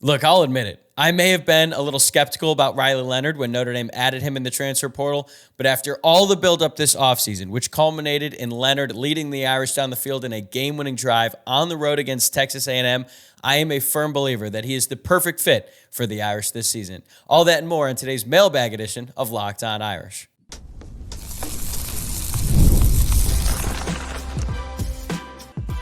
Look, I'll admit it. I may have been a little skeptical about Riley Leonard when Notre Dame added him in the transfer portal, but after all the buildup this offseason, which culminated in Leonard leading the Irish down the field in a game-winning drive on the road against Texas A&M, I am a firm believer that he is the perfect fit for the Irish this season. All that and more in today's mailbag edition of Locked On Irish.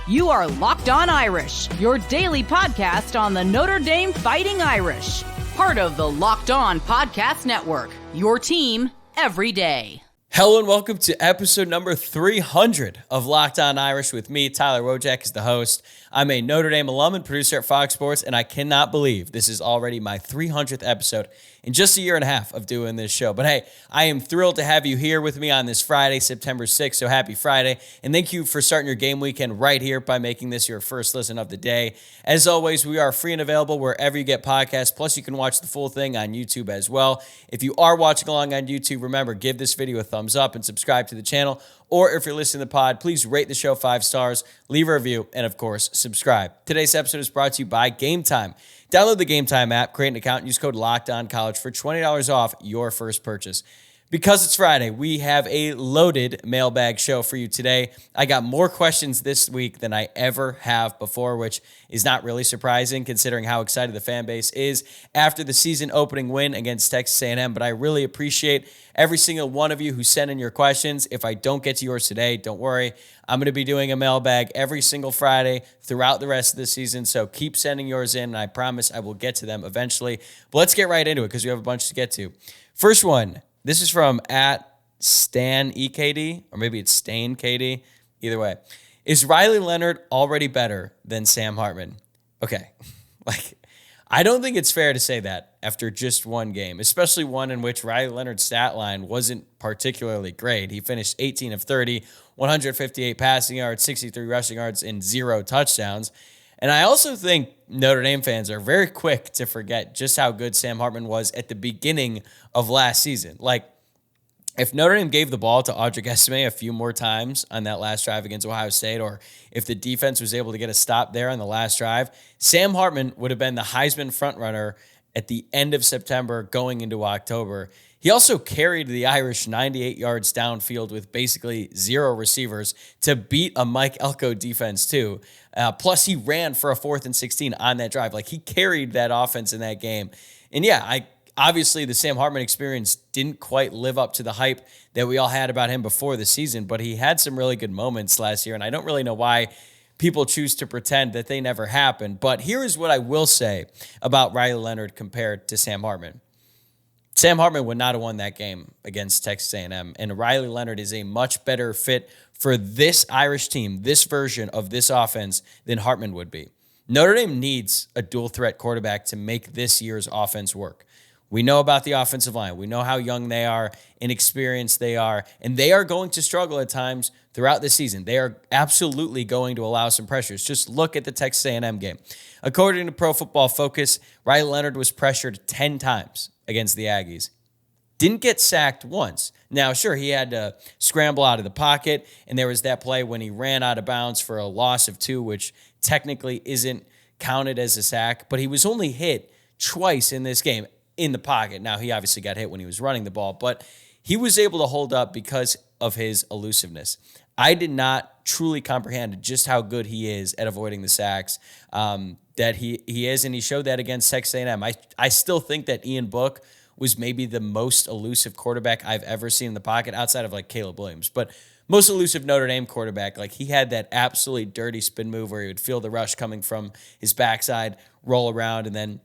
You are Locked On Irish, your daily podcast on the Notre Dame Fighting Irish. Part of the Locked On Podcast Network, your team every day. Hello and welcome to episode number 300 of Locked On Irish with me, Tyler Wojciak, as the host. I'm a Notre Dame alum and producer at Fox Sports, and I cannot believe this is already my 300th episode in just a year and a half of doing this show. But hey, I am thrilled to have you here with me on this Friday, September 6th, so happy Friday. And thank you for starting your game weekend right here by making this your first listen of the day. As always, we are free and available wherever you get podcasts, plus you can watch the full thing on YouTube as well. If you are watching along on YouTube, remember, give this video a thumbs up and subscribe to the channel. Or if you're listening to the pod, please rate the show 5 stars, leave a review, and of course, subscribe. Today's episode is brought to you by Gametime. Download the Gametime app, create an account, and use code LOCKEDONCollege for $20 off your first purchase. Because it's Friday, we have a loaded mailbag show for you today. I got more questions this week than I ever have before, which is not really surprising considering how excited the fan base is after the season opening win against Texas A&M. But I really appreciate every single one of you who sent in your questions. If I don't get to yours today, don't worry. I'm going to be doing a mailbag every single Friday throughout the rest of the season. So keep sending yours in, and I promise I will get to them eventually. But let's get right into it because we have a bunch to get to. First one. This is from @StanEKD, or maybe it's StainKD. Either way. Is Riley Leonard already better than Sam Hartman? Okay. I don't think it's fair to say that after just one game, especially one in which Riley Leonard's stat line wasn't particularly great. He finished 18 of 30, 158 passing yards, 63 rushing yards, and 0 touchdowns. And I also think Notre Dame fans are very quick to forget just how good Sam Hartman was at the beginning of last season. If Notre Dame gave the ball to Wojciak a few more times on that last drive against Ohio State, or if the defense was able to get a stop there on the last drive, Sam Hartman would have been the Heisman frontrunner at the end of September going into October. He also carried the Irish 98 yards downfield with basically 0 receivers to beat a Mike Elko defense too. Plus, he ran for a 4th and 16 on that drive. He carried that offense in that game. And yeah, obviously the Sam Hartman experience didn't quite live up to the hype that we all had about him before the season, but he had some really good moments last year, and I don't really know why people choose to pretend that they never happened. But here is what I will say about Riley Leonard compared to Sam Hartman. Sam Hartman would not have won that game against Texas A&M, and Riley Leonard is a much better fit for this Irish team, this version of this offense, than Hartman would be. Notre Dame needs a dual-threat quarterback to make this year's offense work. We know about the offensive line. We know how young they are, inexperienced they are, and they are going to struggle at times throughout the season. They are absolutely going to allow some pressures. Just look at the Texas A&M game. According to Pro Football Focus, Riley Leonard was pressured 10 times against the Aggies. Didn't get sacked once. Now, sure, he had to scramble out of the pocket, and there was that play when he ran out of bounds for a loss of 2, which technically isn't counted as a sack, but he was only hit twice in this game in the pocket. Now, he obviously got hit when he was running the ball, but he was able to hold up because of his elusiveness. I did not truly comprehend just how good he is at avoiding the sacks that he is, and he showed that against Texas A&M. I still think that Ian Book was maybe the most elusive quarterback I've ever seen in the pocket outside of Caleb Williams, but most elusive Notre Dame quarterback. He had that absolutely dirty spin move where he would feel the rush coming from his backside, roll around, and then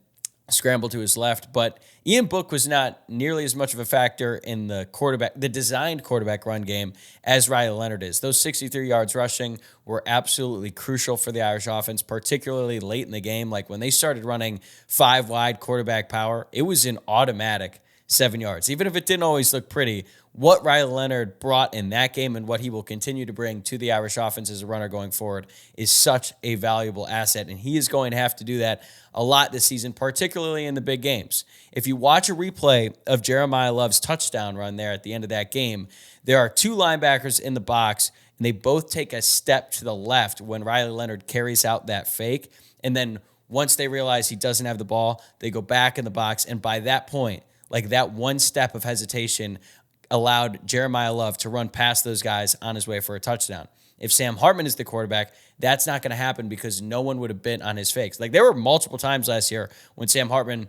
scramble to his left. But Ian Book was not nearly as much of a factor in the designed quarterback run game as Riley Leonard is. Those 63 yards rushing were absolutely crucial for the Irish offense, particularly late in the game. When they started running 5 wide quarterback power, it was an automatic 7 yards. Even if it didn't always look pretty, what Riley Leonard brought in that game and what he will continue to bring to the Irish offense as a runner going forward is such a valuable asset, and he is going to have to do that a lot this season, particularly in the big games. If you watch a replay of Jeremiah Love's touchdown run there at the end of that game, there are 2 linebackers in the box, and they both take a step to the left when Riley Leonard carries out that fake, and then once they realize he doesn't have the ball, they go back in the box. And by that point, like that one step of hesitation allowed Jeremiah Love to run past those guys on his way for a touchdown. If Sam Hartman is the quarterback, that's not going to happen because no one would have been on his fakes. Like there were multiple times last year when Sam Hartman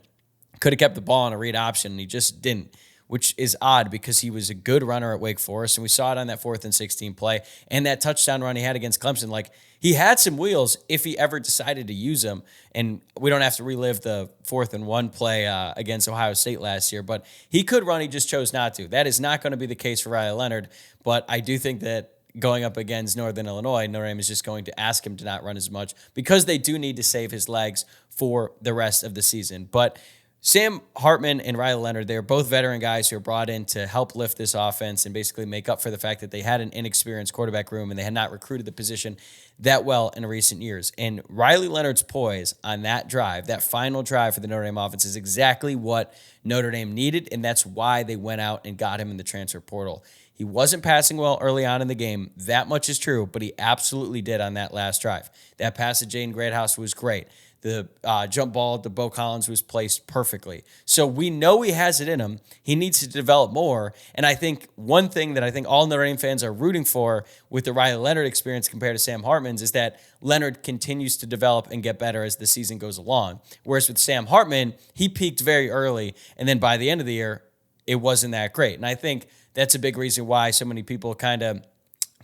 could have kept the ball on a read option and he just didn't, which is odd because he was a good runner at Wake Forest, and we saw it on that 4th and 16 play and that touchdown run he had against Clemson. Like he had some wheels if he ever decided to use them, and we don't have to relive the 4th and 1 play against Ohio State last year, but he could run, he just chose not to. That is not going to be the case for Riley Leonard, but I do think that going up against Northern Illinois, Notre Dame is just going to ask him to not run as much because they do need to save his legs for the rest of the season. But Sam Hartman and Riley Leonard, they're both veteran guys who are brought in to help lift this offense and basically make up for the fact that they had an inexperienced quarterback room and they had not recruited the position that well in recent years. And Riley Leonard's poise on that drive, that final drive for the Notre Dame offense, is exactly what Notre Dame needed, and that's why they went out and got him in the transfer portal. He wasn't passing well early on in the game. That much is true, but he absolutely did on that last drive. That pass to Jaden Greathouse was great. The jump ball to Bo Collins was placed perfectly. So we know he has it in him. He needs to develop more. And I think one thing that I think all Notre Dame fans are rooting for with the Riley Leonard experience compared to Sam Hartman's is that Leonard continues to develop and get better as the season goes along. Whereas with Sam Hartman, he peaked very early, and then by the end of the year, it wasn't that great. And I think that's a big reason why so many people kind of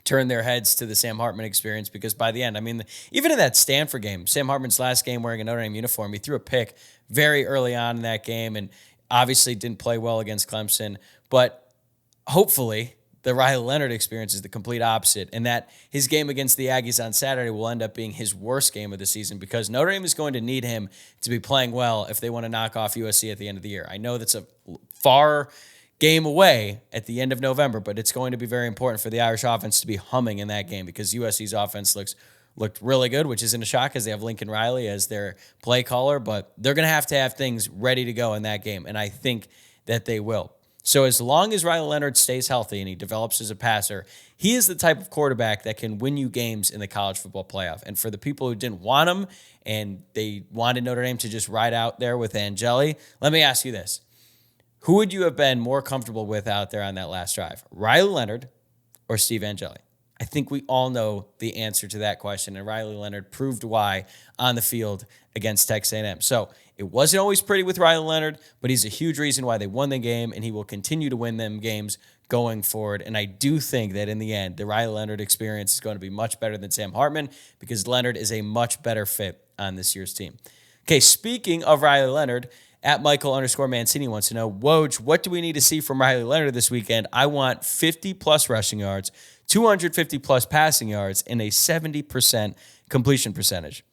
turn their heads to the Sam Hartman experience, because by the end, I mean, even in that Stanford game, Sam Hartman's last game wearing a Notre Dame uniform, he threw a pick very early on in that game and obviously didn't play well against Clemson. But hopefully the Riley Leonard experience is the complete opposite, and that his game against the Aggies on Saturday will end up being his worst game of the season because Notre Dame is going to need him to be playing well if they want to knock off USC at the end of the year. I know that's a far game away at the end of November, but it's going to be very important for the Irish offense to be humming in that game because USC's offense looked really good, which isn't a shock because they have Lincoln Riley as their play caller, but they're going to have things ready to go in that game, and I think that they will. So as long as Riley Leonard stays healthy and he develops as a passer, he is the type of quarterback that can win you games in the college football playoff. And for the people who didn't want him and they wanted Notre Dame to just ride out there with Angeli, let me ask you this. Who would you have been more comfortable with out there on that last drive? Riley Leonard or Steve Angeli? I think we all know the answer to that question, and Riley Leonard proved why on the field against Texas A&M. So it wasn't always pretty with Riley Leonard, but he's a huge reason why they won the game, and he will continue to win them games going forward. And I do think that in the end, the Riley Leonard experience is going to be much better than Sam Hartman because Leonard is a much better fit on this year's team. Okay, speaking of Riley Leonard, at Michael_Mancini wants to know, Woj, what do we need to see from Riley Leonard this weekend? I want 50-plus rushing yards, 250-plus passing yards, and a 70% completion percentage.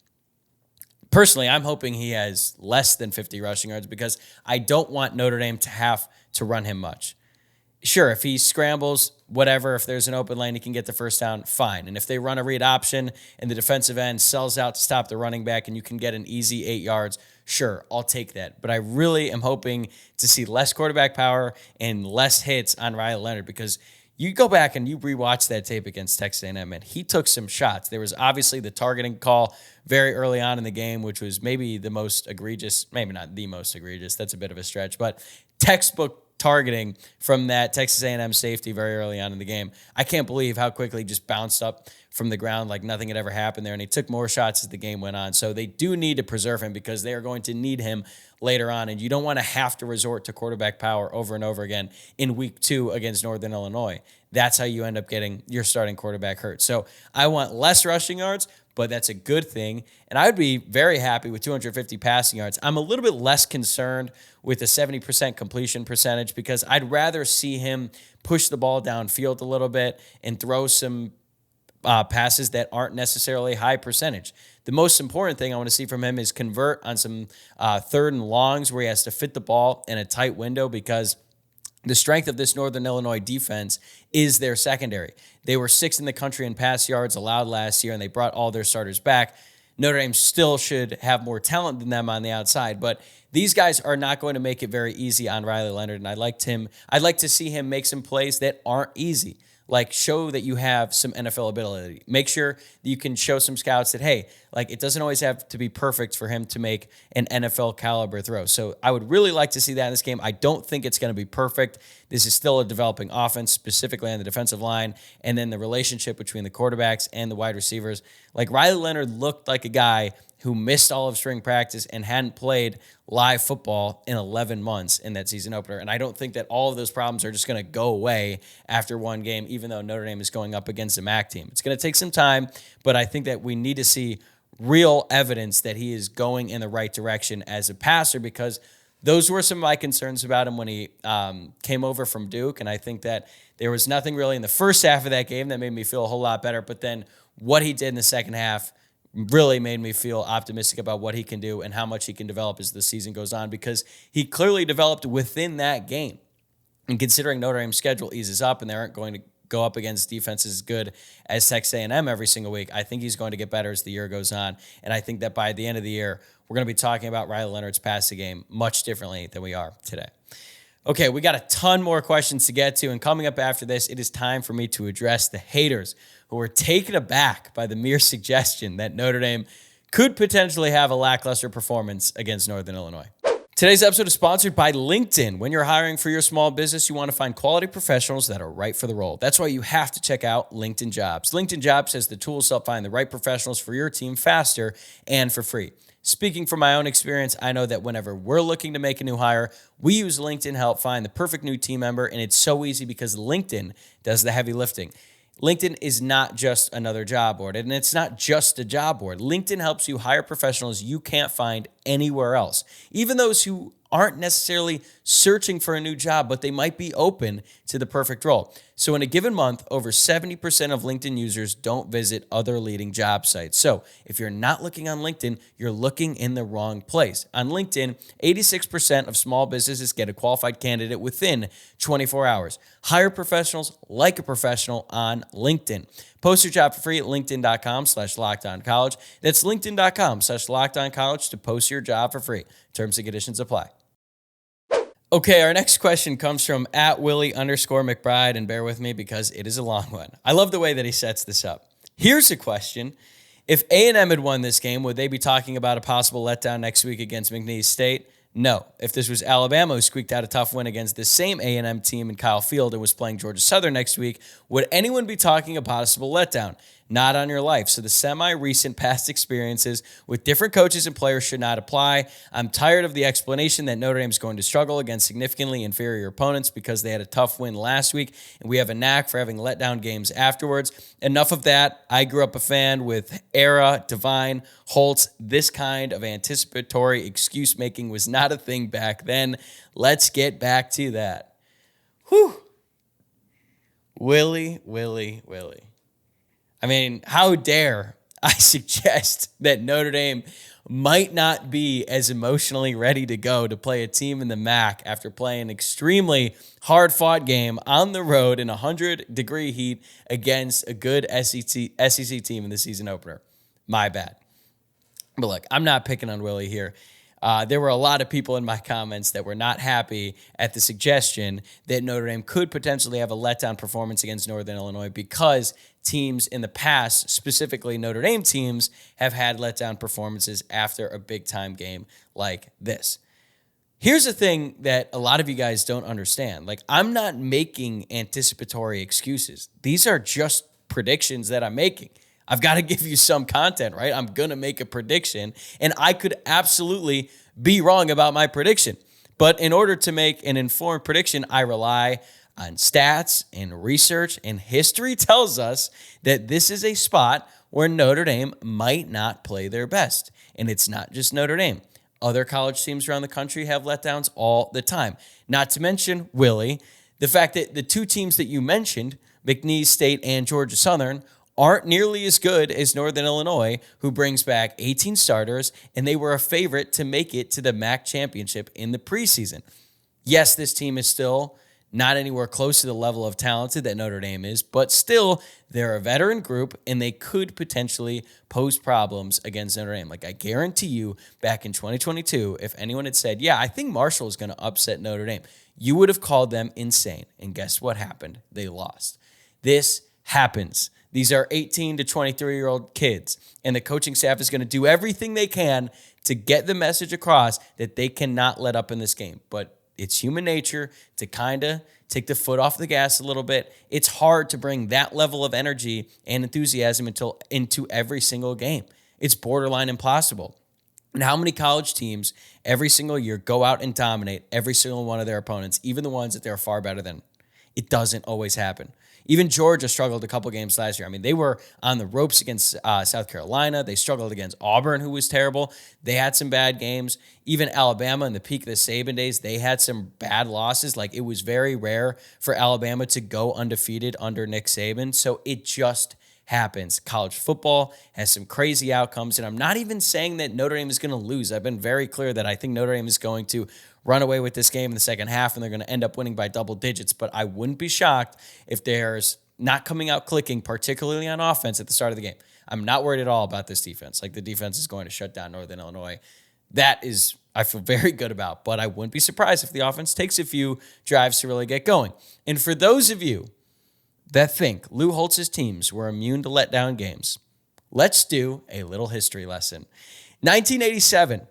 Personally, I'm hoping he has less than 50 rushing yards because I don't want Notre Dame to have to run him much. Sure, if he scrambles, whatever, if there's an open lane, he can get the first down, fine. And if they run a read option and the defensive end sells out to stop the running back and you can get an easy 8 yards, sure, I'll take that. But I really am hoping to see less quarterback power and less hits on Riley Leonard because you go back and you rewatch that tape against Texas A&M, and he took some shots. There was obviously the targeting call very early on in the game, which was maybe the most egregious, maybe not the most egregious, that's a bit of a stretch, but textbook targeting from that Texas A&M safety very early on in the game. I can't believe how quickly he just bounced up from the ground like nothing had ever happened there, and he took more shots as the game went on. So they do need to preserve him because they are going to need him later on, and you don't want to have to resort to quarterback power over and over again in week 2 against Northern Illinois. That's how you end up getting your starting quarterback hurt. So I want less rushing yards, but that's a good thing. And I would be very happy with 250 passing yards. I'm a little bit less concerned with the 70% completion percentage because I'd rather see him push the ball downfield a little bit and throw some passes that aren't necessarily high percentage. The most important thing I want to see from him is convert on some third and longs where he has to fit the ball in a tight window because the strength of this Northern Illinois defense is their secondary. They were 6th in the country in pass yards allowed last year, and they brought all their starters back. Notre Dame still should have more talent than them on the outside, but these guys are not going to make it very easy on Riley Leonard, and I'd like to see him make some plays that aren't easy. like show that you have some NFL ability. Make sure that you can show some scouts that, hey, like it doesn't always have to be perfect for him to make an NFL caliber throw. So I would really like to see that in this game. I don't think it's going to be perfect. This is still a developing offense, specifically on the defensive line, and then the relationship between the quarterbacks and the wide receivers. Like Riley Leonard looked like a guy who missed all of spring practice and hadn't played live football in 11 months in that season opener. And I don't think that all of those problems are just going to go away after one game, even though Notre Dame is going up against a MAC team. It's going to take some time, but I think that we need to see real evidence that he is going in the right direction as a passer, because those were some of my concerns about him when he came over from Duke. And I think that there was nothing really in the first half of that game that made me feel a whole lot better. But then what he did in the second half really made me feel optimistic about what he can do and how much he can develop as the season goes on, because he clearly developed within that game. And considering Notre Dame's schedule eases up and they aren't going to go up against defenses as good as Texas A&M every single week, I think he's going to get better as the year goes on. And I think that by the end of the year, we're going to be talking about Riley Leonard's passing game much differently than we are today. Okay, we got a ton more questions to get to, and coming up after this, it is time for me to address the haters who were taken aback by the mere suggestion that Notre Dame could potentially have a lackluster performance against Northern Illinois. Today's episode is sponsored by LinkedIn. When you're hiring for your small business, you want to find quality professionals that are right for the role. That's why you have to check out LinkedIn Jobs. LinkedIn Jobs has the tools to help find the right professionals for your team faster and for free. Speaking from my own experience, I know that whenever we're looking to make a new hire, we use LinkedIn to help find the perfect new team member, and it's so easy because LinkedIn does the heavy lifting. LinkedIn is not just another job board, and it's not just a job board. LinkedIn helps you hire professionals you can't find anywhere else, even those who aren't necessarily searching for a new job, but they might be open to the perfect role. So in a given month, over 70% of LinkedIn users don't visit other leading job sites. So if you're not looking on LinkedIn, you're looking in the wrong place. On LinkedIn, 86% of small businesses get a qualified candidate within 24 hours. Hire professionals like a professional on LinkedIn. Post your job for free at linkedin.com/lockedoncollege. That's linkedin.com/lockedoncollege to post your job for free. Terms and conditions apply. Okay, our next question comes from @Willie_McBride, and bear with me because it is a long one. I love the way that he sets this up. Here's a question. If A&M had won this game, would they be talking about a possible letdown next week against McNeese State? No. If this was Alabama who squeaked out a tough win against the same A&M team in Kyle Field and was playing Georgia Southern next week, would anyone be talking a possible letdown? Not on your life. So the semi-recent past experiences with different coaches and players should not apply. I'm tired of the explanation that Notre Dame's going to struggle against significantly inferior opponents because they had a tough win last week, and we have a knack for having letdown games afterwards. Enough of that. I grew up a fan with Era, Divine, Holtz. This kind of anticipatory excuse-making was not a thing back then. Let's get back to that. Whew. Willie. I mean, how dare I suggest that Notre Dame might not be as emotionally ready to go to play a team in the MAC after playing an extremely hard-fought game on the road in 100-degree heat against a good SEC team in the season opener. My bad. But look, I'm not picking on Willie here. There were a lot of people in my comments that were not happy at the suggestion that Notre Dame could potentially have a letdown performance against Northern Illinois because teams in the past, specifically Notre Dame teams, have had letdown performances after a big-time game like this. Here's the thing that a lot of you guys don't understand. Like, I'm not making anticipatory excuses. These are just predictions that I'm making. I've got to give you some content, right? I'm going to make a prediction, and I could absolutely be wrong about my prediction. But in order to make an informed prediction, I rely on stats and research, and history tells us that this is a spot where Notre Dame might not play their best. And it's not just Notre Dame. Other college teams around the country have letdowns all the time. Not to mention, Willie, the fact that the two teams that you mentioned, McNeese State and Georgia Southern, aren't nearly as good as Northern Illinois, who brings back 18 starters, and they were a favorite to make it to the MAC championship in the preseason. Yes, this team is still not anywhere close to the level of talented that Notre Dame is, but still, they're a veteran group, and they could potentially pose problems against Notre Dame. Like, I guarantee you, back in 2022, if anyone had said, yeah, I think Marshall is going to upset Notre Dame, you would have called them insane. And guess what happened? They lost. This happens. These are 18 to 23-year-old kids, and the coaching staff is going to do everything they can to get the message across that they cannot let up in this game. But it's human nature to kind of take the foot off the gas a little bit. It's hard to bring that level of energy and enthusiasm into every single game. It's borderline impossible. And how many college teams every single year go out and dominate every single one of their opponents, even the ones that they're far better than? It doesn't always happen. Even Georgia struggled a couple games last year. I mean, they were on the ropes against South Carolina. They struggled against Auburn, who was terrible. They had some bad games. Even Alabama in the peak of the Saban days, they had some bad losses. Like, it was very rare for Alabama to go undefeated under Nick Saban. So it just happens. College football has some crazy outcomes, and I'm not even saying that Notre Dame is going to lose. I've been very clear that I think Notre Dame is going to run away with this game in the second half, and they're going to end up winning by double digits, but I wouldn't be shocked if there's not coming out clicking, particularly on offense at the start of the game. I'm not worried at all about this defense. Like, the defense is going to shut down Northern Illinois. That is, I feel very good about, but I wouldn't be surprised if the offense takes a few drives to really get going. And for those of you that think Lou Holtz's teams were immune to letdown games, let's do a little history lesson. 1987,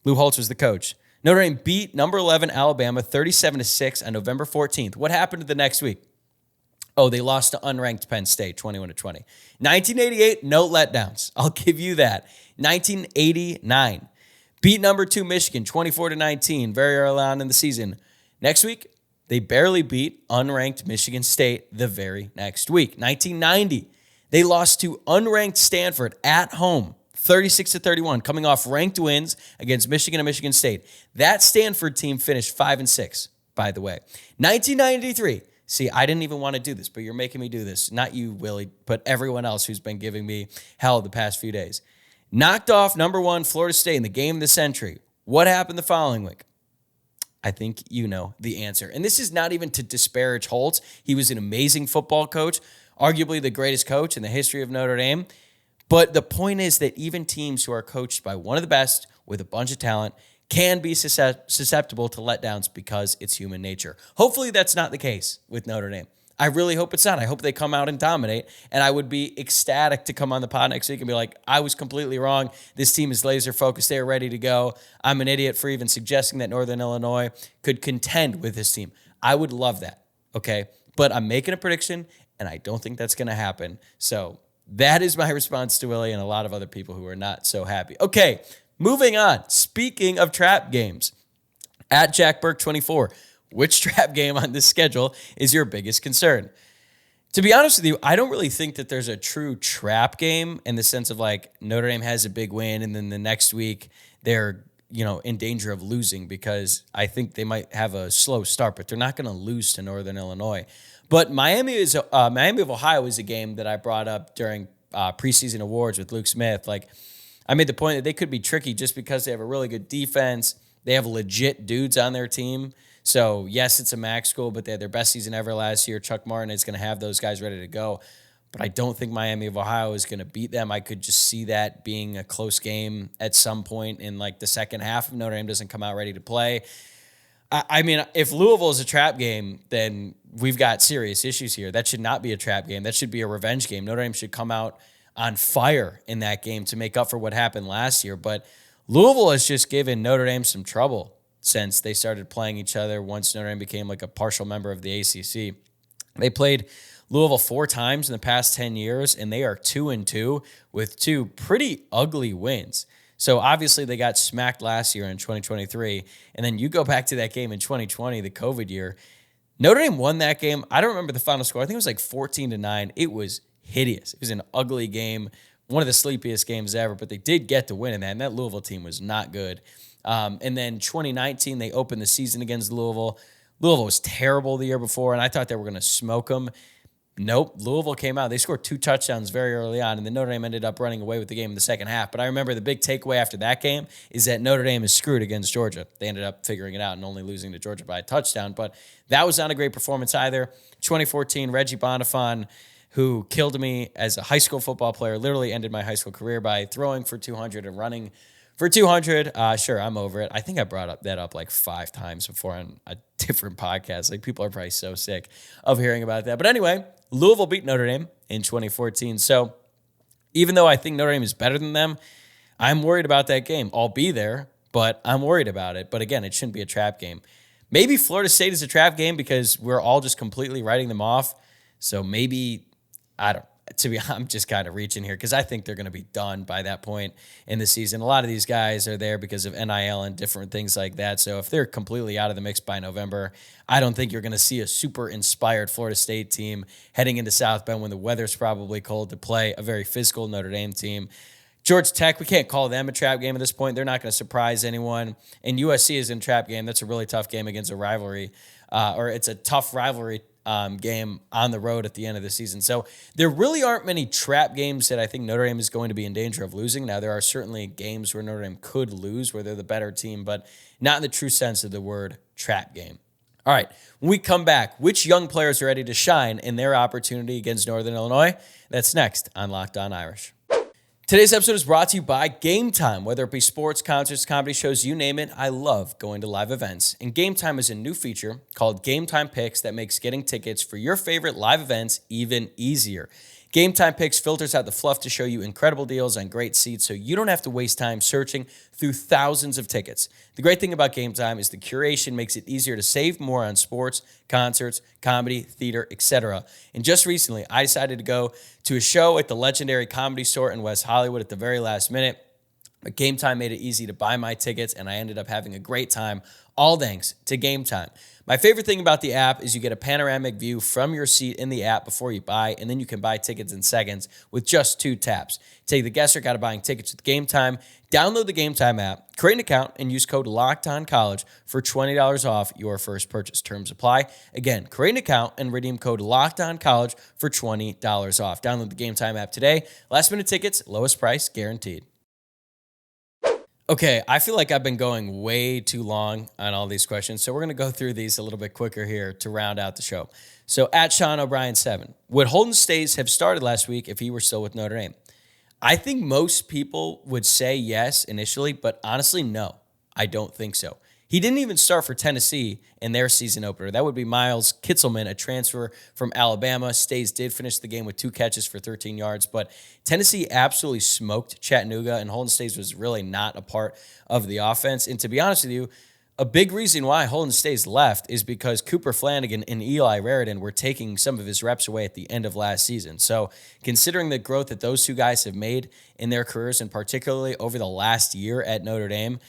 Lou Holtz was the coach. Notre Dame beat number 11 Alabama 37-6 on November 14th. What happened the next week? Oh, they lost to unranked Penn State 21-20. 1988, no letdowns. I'll give you that. 1989, beat number 2 Michigan 24-19 very early on in the season. Next week, they barely beat unranked Michigan State the very next week. 1990, they lost to unranked Stanford at home 36-31, coming off ranked wins against Michigan and Michigan State. That Stanford team finished 5-6, by the way. 1993, see, I didn't even want to do this, but you're making me do this. Not you, Willie, but everyone else who's been giving me hell the past few days. Knocked off number 1 Florida State in the game of the century. What happened the following week? I think you know the answer. And this is not even to disparage Holtz. He was an amazing football coach, arguably the greatest coach in the history of Notre Dame. But the point is that even teams who are coached by one of the best with a bunch of talent can be susceptible to letdowns because it's human nature. Hopefully that's not the case with Notre Dame. I really hope it's not. I hope they come out and dominate, and I would be ecstatic to come on the pod next week and be like, I was completely wrong. This team is laser focused. They're ready to go. I'm an idiot for even suggesting that Northern Illinois could contend with this team. I would love that, okay? But I'm making a prediction, and I don't think that's going to happen. So that is my response to Willie and a lot of other people who are not so happy. Okay, moving on. Speaking of trap games, at Jack Burke 24, which trap game on this schedule is your biggest concern? To be honest with you, I don't really think that there's a true trap game in the sense of like Notre Dame has a big win and then the next week they're, in danger of losing, because I think they might have a slow start, but they're not going to lose to Northern Illinois. But Miami of Ohio is a game that I brought up during preseason awards with Luke Smith. Like, I made the point that they could be tricky just because they have a really good defense. They have legit dudes on their team. So, yes, it's a MAC school, but they had their best season ever last year. Chuck Martin is going to have those guys ready to go. But I don't think Miami of Ohio is going to beat them. I could just see that being a close game at some point in, like, the second half if Notre Dame doesn't come out ready to play. I mean, if Louisville is a trap game, then we've got serious issues here. That should not be a trap game. That should be a revenge game. Notre Dame should come out on fire in that game to make up for what happened last year. But Louisville has just given Notre Dame some trouble since they started playing each other once Notre Dame became like a partial member of the ACC. They played Louisville 4 times in the past 10 years, and they are 2-2 with 2 pretty ugly wins. So obviously they got smacked last year in 2023, and then you go back to that game in 2020, the COVID year. Notre Dame won that game. I don't remember the final score. I think it was like 14-9. It was hideous. It was an ugly game, one of the sleepiest games ever, but they did get the win in that, and that Louisville team was not good. And then 2019, they opened the season against Louisville. Louisville was terrible the year before, and I thought they were going to smoke them. Nope. Louisville came out. They scored 2 touchdowns very early on, and then Notre Dame ended up running away with the game in the second half. But I remember the big takeaway after that game is that Notre Dame is screwed against Georgia. They ended up figuring it out and only losing to Georgia by a touchdown. But that was not a great performance either. 2014, Reggie Bonifon, who killed me as a high school football player, literally ended my high school career by throwing for 200 and running For 200, sure, I'm over it. I think I brought that up like 5 times before on a different podcast. Like, people are probably so sick of hearing about that. But anyway, Louisville beat Notre Dame in 2014. So even though I think Notre Dame is better than them, I'm worried about that game. I'll be there, but I'm worried about it. But again, it shouldn't be a trap game. Maybe Florida State is a trap game because we're all just completely writing them off. So maybe, I'm just kind of reaching here because I think they're going to be done by that point in the season. A lot of these guys are there because of NIL and different things like that. So if they're completely out of the mix by November, I don't think you're going to see a super inspired Florida State team heading into South Bend when the weather's probably cold to play a very physical Notre Dame team. Georgia Tech, we can't call them a trap game at this point. They're not going to surprise anyone. And USC is in a trap game. That's a really tough game against a rivalry, or it's a tough rivalry game on the road at the end of the season. So there really aren't many trap games that I think Notre Dame is going to be in danger of losing. Now, there are certainly games where Notre Dame could lose, where they're the better team, but not in the true sense of the word trap game. All right, when we come back, which young players are ready to shine in their opportunity against Northern Illinois? That's next on Locked On Irish. Today's episode is brought to you by Gametime. Whether it be sports, concerts, comedy shows, you name it, I love going to live events. And Gametime is a new feature called Gametime Picks that makes getting tickets for your favorite live events even easier. Gametime Picks filters out the fluff to show you incredible deals on great seats so you don't have to waste time searching through thousands of tickets. The great thing about Gametime is the curation makes it easier to save more on sports, concerts, comedy, theater, etc. And just recently, I decided to go to a show at the legendary Comedy Store in West Hollywood at the very last minute. But Gametime made it easy to buy my tickets, and I ended up having a great time, all thanks to Gametime. My favorite thing about the app is you get a panoramic view from your seat in the app before you buy, and then you can buy tickets in seconds with just 2 taps. Take the guesswork out of buying tickets with Gametime. Download the Gametime app, create an account, and use code LOCKEDONCollege for $20 off your first purchase. Terms apply. Again, create an account and redeem code LOCKEDONCollege for $20 off. Download the Gametime app today. Last minute tickets, lowest price guaranteed. Okay, I feel like I've been going way too long on all these questions, so we're going to go through these a little bit quicker here to round out the show. So at Sean O'Brien 7, would Holden Staes have started last week if he were still with Notre Dame? I think most people would say yes initially, but honestly, no, I don't think so. He didn't even start for Tennessee in their season opener. That would be Miles Kitzelman, a transfer from Alabama. Staes did finish the game with 2 catches for 13 yards, but Tennessee absolutely smoked Chattanooga, and Holden Staes was really not a part of the offense. And to be honest with you, a big reason why Holden Staes left is because Cooper Flanagan and Eli Raridan were taking some of his reps away at the end of last season. So considering the growth that those 2 guys have made in their careers, and particularly over the last year at Notre Dame,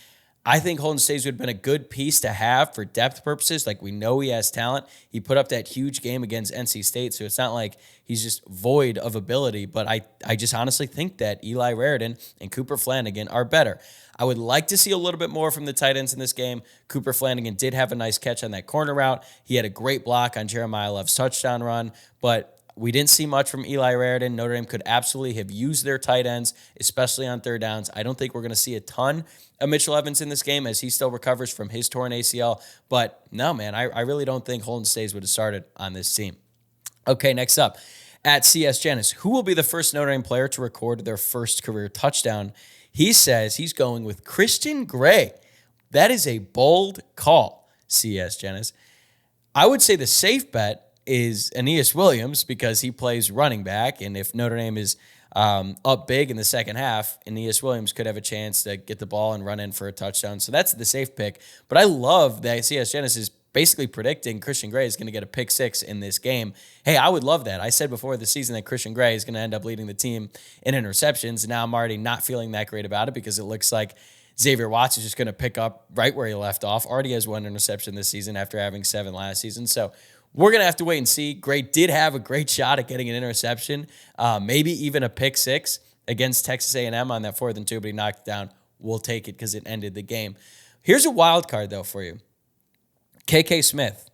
I think Holden Staes would have been a good piece to have for depth purposes. Like, we know he has talent. He put up that huge game against NC State, so it's not like he's just void of ability. But I just honestly think that Eli Raridan and Cooper Flanagan are better. I would like to see a little bit more from the tight ends in this game. Cooper Flanagan did have a nice catch on that corner route. He had a great block on Jeremiah Love's touchdown run, but we didn't see much from Eli Raridan. Notre Dame could absolutely have used their tight ends, especially on third downs. I don't think we're going to see a ton of Mitchell Evans in this game as he still recovers from his torn ACL. But no, man, I really don't think Holden Staes would have started on this team. Okay, next up, at CS Janice, who will be the first Notre Dame player to record their first career touchdown? He says he's going with Christian Gray. That is a bold call, CS Janice. I would say the safe bet is Aeneas Williams because he plays running back, and if Notre Dame is up big in the second half, Aeneas Williams could have a chance to get the ball and run in for a touchdown. So that's the safe pick. But I love that CS Janice is basically predicting Christian Gray is going to get a pick 6 in this game. Hey, I would love that. I said before the season that Christian Gray is going to end up leading the team in interceptions. Now I'm already not feeling that great about it because it looks like Xavier Watts is just going to pick up right where he left off. Already has 1 interception this season after having 7 last season. So we're going to have to wait and see. Gray did have a great shot at getting an interception, maybe even a pick 6 against Texas A&M on that 4th and 2, but he knocked it down. We'll take it because it ended the game. Here's a wild card, though, for you. KK Smith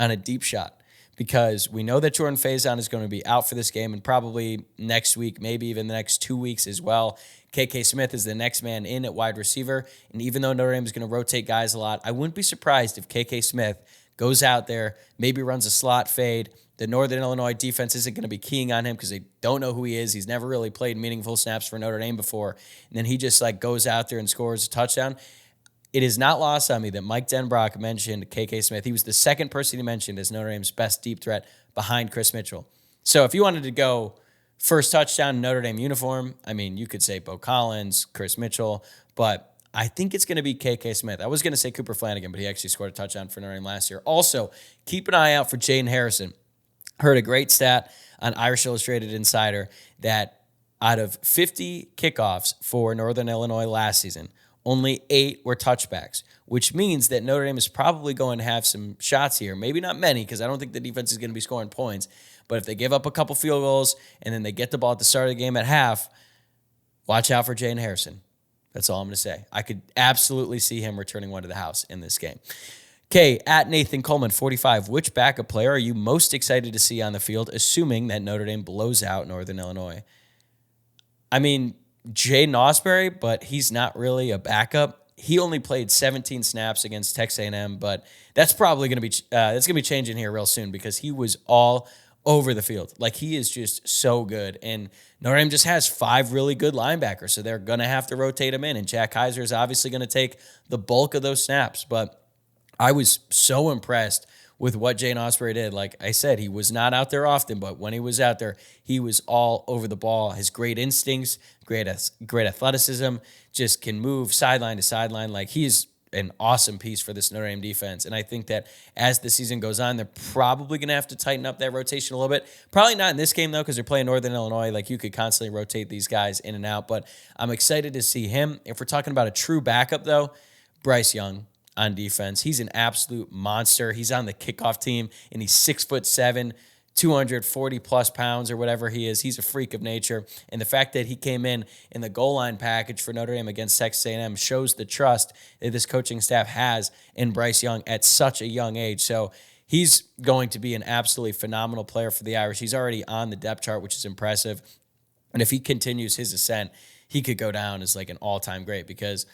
on a deep shot, because we know that Jordan Faison is going to be out for this game and probably next week, maybe even the next 2 weeks as well. KK Smith is the next man in at wide receiver, and even though Notre Dame is going to rotate guys a lot, I wouldn't be surprised if KK Smith goes out there, maybe runs a slot fade. The Northern Illinois defense isn't going to be keying on him because they don't know who he is. He's never really played meaningful snaps for Notre Dame before. And then he just like goes out there and scores a touchdown. It is not lost on me that Mike Denbrock mentioned KK Smith. He was the second person he mentioned as Notre Dame's best deep threat behind Chris Mitchell. So if you wanted to go first touchdown in Notre Dame uniform, I mean, you could say Bo Collins, Chris Mitchell, but I think it's going to be KK Smith. I was going to say Cooper Flanagan, but he actually scored a touchdown for Notre Dame last year. Also, keep an eye out for Jaden Harrison. Heard a great stat on Irish Illustrated Insider that out of 50 kickoffs for Northern Illinois last season, only 8 were touchbacks, which means that Notre Dame is probably going to have some shots here. Maybe not many, because I don't think the defense is going to be scoring points. But if they give up a couple field goals and then they get the ball at the start of the game at half, watch out for Jaden Harrison. That's all I'm going to say. I could absolutely see him returning one to the house in this game. Okay, at Nathan Coleman, 45. Which backup player are you most excited to see on the field, assuming that Notre Dame blows out Northern Illinois? I mean, Jaden Osbury, but he's not really a backup. He only played 17 snaps against Texas A&M, but that's probably going to be changing here real soon because he was all over the field. Like, he is just so good. And Notre Dame just has 5 really good linebackers, so they're going to have to rotate him in. And Jack Kaiser is obviously going to take the bulk of those snaps. But I was so impressed with what Jaden Osbury did. Like I said, he was not out there often, but when he was out there, he was all over the ball. His great instincts, great athleticism, just can move sideline to sideline. Like, he's an awesome piece for this Notre Dame defense. And I think that as the season goes on, they're probably going to have to tighten up that rotation a little bit. Probably not in this game, though, because they're playing Northern Illinois. Like, you could constantly rotate these guys in and out. But I'm excited to see him. If we're talking about a true backup, though, Bryce Young on defense. He's an absolute monster. He's on the kickoff team, and he's 6'7", 240-plus pounds or whatever he is. He's a freak of nature. And the fact that he came in the goal line package for Notre Dame against Texas A&M shows the trust that this coaching staff has in Bryce Young at such a young age. So he's going to be an absolutely phenomenal player for the Irish. He's already on the depth chart, which is impressive. And if he continues his ascent, he could go down as like an all-time great, because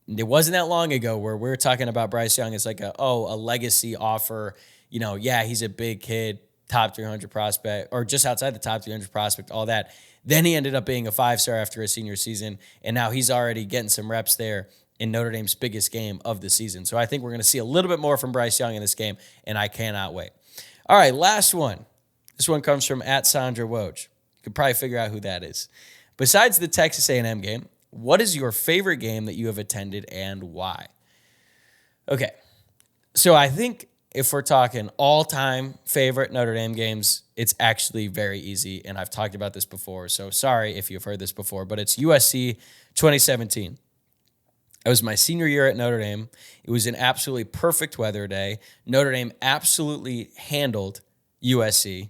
it wasn't that long ago where we're talking about Bryce Young as like a legacy offer. You know, yeah, he's a big kid, top 300 prospect, or just outside the top 300 prospect, all that. Then he ended up being a 5-star after his senior season, and now he's already getting some reps there in Notre Dame's biggest game of the season. So I think we're going to see a little bit more from Bryce Young in this game, and I cannot wait. All right, last one. This one comes from @Sandra Woj. You could probably figure out who that is. Besides the Texas A&M game, what is your favorite game that you have attended and why? Okay, so I think if we're talking all-time favorite Notre Dame games, it's actually very easy, and I've talked about this before, so sorry if you've heard this before, but it's USC 2017. It was my senior year at Notre Dame. It was an absolutely perfect weather day. Notre Dame absolutely handled USC,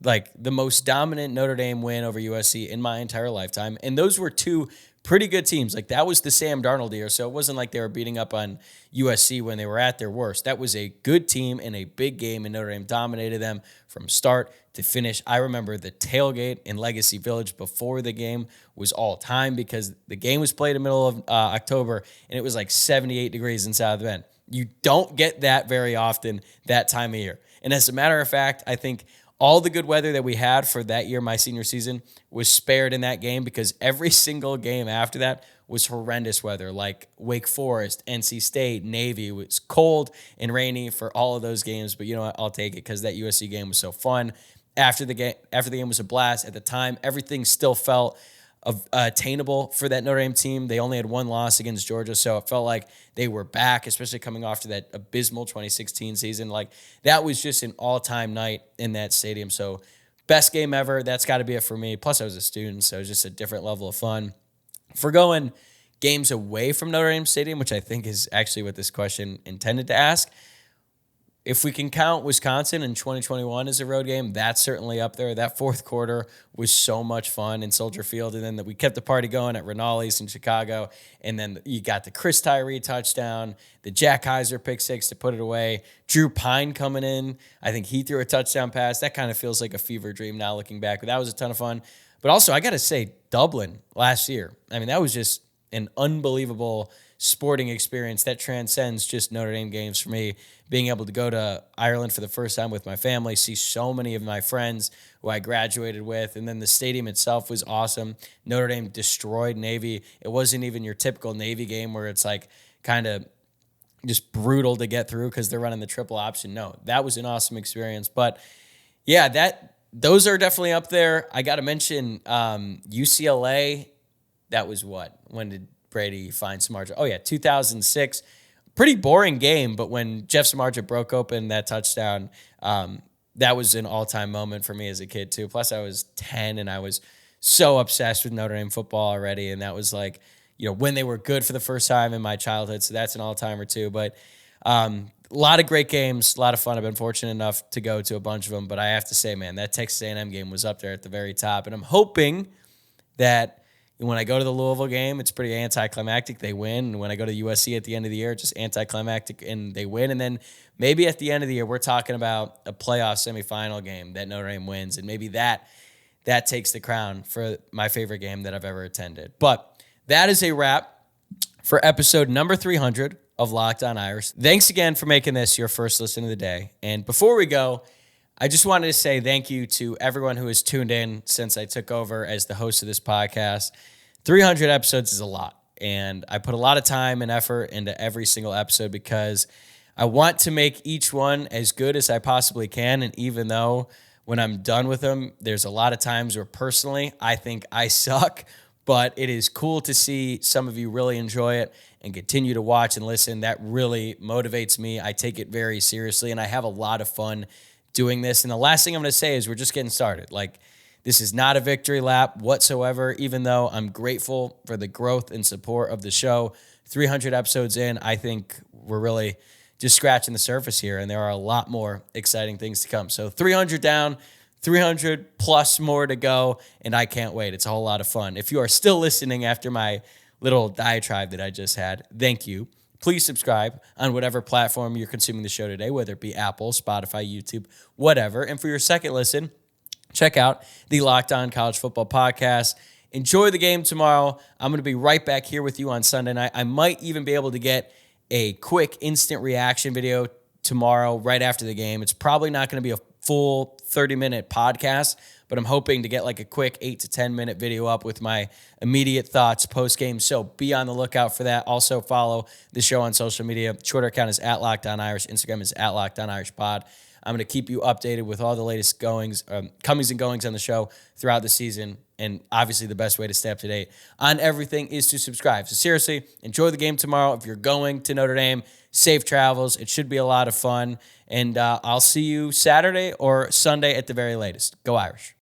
like the most dominant Notre Dame win over USC in my entire lifetime, and those were 2 pretty good teams. Like, that was the Sam Darnold year, so it wasn't like they were beating up on USC when they were at their worst. That was a good team in a big game, and Notre Dame dominated them from start to finish. I remember the tailgate in Legacy Village before the game was all time, because the game was played in the middle of October, and it was like 78 degrees in South Bend. You don't get that very often that time of year. And as a matter of fact, I think all the good weather that we had for that year, my senior season, was spared in that game, because every single game after that was horrendous weather, like Wake Forest, NC State, Navy. It was cold and rainy for all of those games, but you know what? I'll take it, because that USC game was so fun. After the game was a blast. At the time, everything still felt attainable for that Notre Dame team. They only had 1 loss against Georgia, so it felt like they were back, especially coming off to that abysmal 2016 season. Like, that was just an all-time night in that stadium. So, best game ever. That's got to be it for me. Plus, I was a student, so it was just a different level of fun. For going games away from Notre Dame Stadium, which I think is actually what this question intended to ask, if we can count Wisconsin in 2021 as a road game, that's certainly up there. That fourth quarter was so much fun in Soldier Field, and then we kept the party going at Rinaldi's in Chicago, and then you got the Chris Tyree touchdown, the Jack Kaiser pick six to put it away, Drew Pine coming in. I think he threw a touchdown pass. That kind of feels like a fever dream now looking back, but that was a ton of fun. But also, I got to say, Dublin last year, I mean, that was just an unbelievable sporting experience that transcends just Notre Dame games for me. Being able to go to Ireland for the first time with my family, see so many of my friends who I graduated with, and then the stadium itself was awesome. Notre Dame destroyed Navy. It wasn't even your typical Navy game where it's like kind of just brutal to get through because they're running the triple option. No, that was an awesome experience. But yeah, those are definitely up there. I got to mention UCLA. That was what? When did Brady find Samardzija? Oh, yeah, 2006. Pretty boring game, but when Jeff Samardzija broke open that touchdown, that was an all-time moment for me as a kid, too. Plus, I was 10, and I was so obsessed with Notre Dame football already, and that was like, when they were good for the first time in my childhood, so that's an all-timer, too. But a lot of great games, a lot of fun. I've been fortunate enough to go to a bunch of them, but I have to say, man, that Texas A&M game was up there at the very top, and I'm hoping that when I go to the Louisville game, it's pretty anticlimactic. They win. And when I go to USC at the end of the year, it's just anticlimactic and they win. And then maybe at the end of the year, we're talking about a playoff semifinal game that Notre Dame wins. And maybe that takes the crown for my favorite game that I've ever attended. But that is a wrap for episode number 300 of Locked On Irish. Thanks again for making this your first listen of the day. And before we go, I just wanted to say thank you to everyone who has tuned in since I took over as the host of this podcast. 300 episodes is a lot, and I put a lot of time and effort into every single episode because I want to make each one as good as I possibly can, and even though when I'm done with them, there's a lot of times where personally I think I suck, but it is cool to see some of you really enjoy it and continue to watch and listen. That really motivates me. I take it very seriously, and I have a lot of fun doing this. And the last thing I'm going to say is we're just getting started. Like, this is not a victory lap whatsoever, even though I'm grateful for the growth and support of the show. 300 episodes in, I think we're really just scratching the surface here, and there are a lot more exciting things to come. So 300 down, 300 plus more to go, and I can't wait. It's a whole lot of fun. If you are still listening after my little diatribe that I just had, thank you. Please subscribe on whatever platform you're consuming the show today, whether it be Apple, Spotify, YouTube, whatever. And for your second listen, check out the Locked On College Football Podcast. Enjoy the game tomorrow. I'm going to be right back here with you on Sunday night. I might even be able to get a quick instant reaction video tomorrow right after the game. It's probably not going to be a full 30-minute podcast, but I'm hoping to get like a quick 8 to 10-minute video up with my immediate thoughts post-game. So be on the lookout for that. Also follow the show on social media. Twitter account is @LockedOnIrish. Instagram is @LockedOnIrishPod. I'm going to keep you updated with all the latest comings and goings on the show throughout the season. And obviously the best way to stay up to date on everything is to subscribe. So seriously, enjoy the game tomorrow. If you're going to Notre Dame, safe travels. It should be a lot of fun. And I'll see you Saturday or Sunday at the very latest. Go Irish.